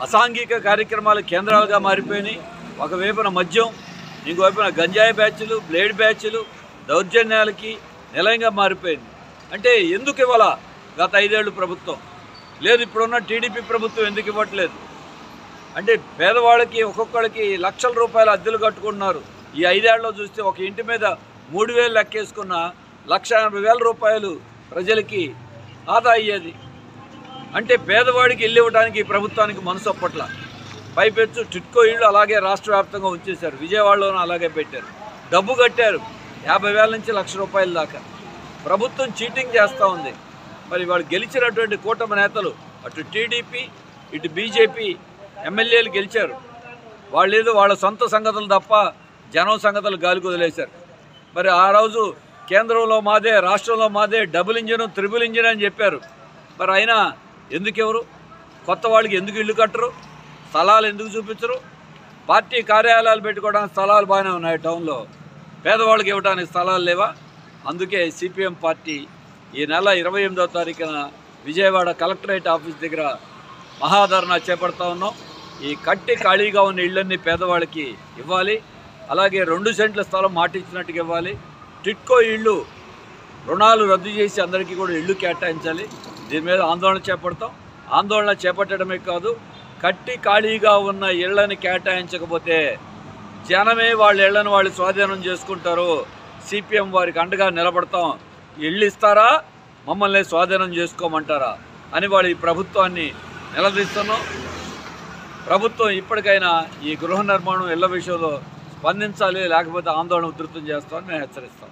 అసాంఘిక కార్యక్రమాల కేంద్రాలుగా మారిపోయినాయి. ఒకవైపున మద్యం, ఇంకోవైపున గంజాయి బ్యాచ్లు, బ్లేడ్ బ్యాచ్లు, దౌర్జన్యాలకి నిలయంగా మారిపోయింది. అంటే ఎందుకు ఇవ్వాలా గత 5 ఏళ్ళు ప్రభుత్వం? లేదు, ఇప్పుడున్న టీడీపీ ప్రభుత్వం ఎందుకు ఇవ్వట్లేదు? అంటే పేదవాళ్ళకి ఒక్కొక్కళ్ళకి లక్షల రూపాయల అద్దెలు కట్టుకుంటున్నారు. ఈ 5 ఏళ్లలో చూస్తే ఒక ఇంటి మీద 3,000 లెక్కేసుకున్న 1,80,000 రూపాయలు ప్రజలకి ఆదా అయ్యేది. అంటే పేదవాడికి ఇల్లు ఇవ్వడానికి ఈ ప్రభుత్వానికి మనసు ఒప్పట్ల. పైపెచ్చు టిట్కో ఇళ్ళు అలాగే రాష్ట్ర వ్యాప్తంగా ఉంచేశారు. విజయవాడలోనూ అలాగే పెట్టారు. డబ్బు కట్టారు 50,000 నుంచి 1,00,000 రూపాయల దాకా. ప్రభుత్వం చీటింగ్ చేస్తూ ఉంది. మరి వాళ్ళు గెలిచినటువంటి కూటమి నేతలు అటు టీడీపీ ఇటు బీజేపీ ఎమ్మెల్యేలు గెలిచారు. వాళ్ళు ఏదో వాళ్ళ సొంత సంగతులు తప్ప జనం సంగతులు గాలికి వదిలేశారు. మరి ఆ రోజు కేంద్రంలో మాదే, రాష్ట్రంలో మాదే, డబుల్ ఇంజిన్, త్రిబుల్ ఇంజిన్ అని చెప్పారు. మరి అయినా ఎందుకు ఎవరు కొత్త వాళ్ళకి ఎందుకు ఇల్లు కట్టరు? స్థలాలు ఎందుకు చూపించరు? పార్టీ కార్యాలయాలు పెట్టుకోవడానికి స్థలాలు బాగానే ఉన్నాయి టౌన్లో, పేదవాళ్ళకి ఇవ్వడానికి స్థలాలు లేవా? అందుకే సిపిఎం పార్టీ ఈ నెల 28వ తారీఖున విజయవాడ కలెక్టరేట్ ఆఫీస్ దగ్గర మహాధర్నా చేపడతా ఉన్నాం. ఈ కట్టి ఖాళీగా ఉన్న ఇళ్ళన్నీ పేదవాళ్ళకి ఇవ్వాలి. అలాగే 2 సెంట్ల స్థలం మాటిచ్చినట్టుగా ఇవ్వాలి. టిట్కో ఇళ్ళు రుణాలు రద్దు చేసి అందరికీ కూడా ఇళ్ళు కేటాయించాలి. దీని మీద ఆందోళన చేపడతాం. ఆందోళన చేపట్టడమే కాదు, కట్టి ఖాళీగా ఉన్న ఇళ్లని కేటాయించకపోతే జనమే వాళ్ళ ఇళ్లను వాళ్ళు స్వాధీనం చేసుకుంటారు. సిపిఎం వారికి అండగా నిలబడతాం. ఇళ్ళు ఇస్తారా, మమ్మల్ని స్వాధీనం చేసుకోమంటారా అని వాళ్ళు ఈ ప్రభుత్వాన్ని నిలదీస్తున్నాం. ప్రభుత్వం ఇప్పటికైనా ఈ గృహ నిర్మాణం ఇళ్ల విషయంలో స్పందించాలి, లేకపోతే ఆందోళన ఉధృతం చేస్తామని మేము హెచ్చరిస్తాం.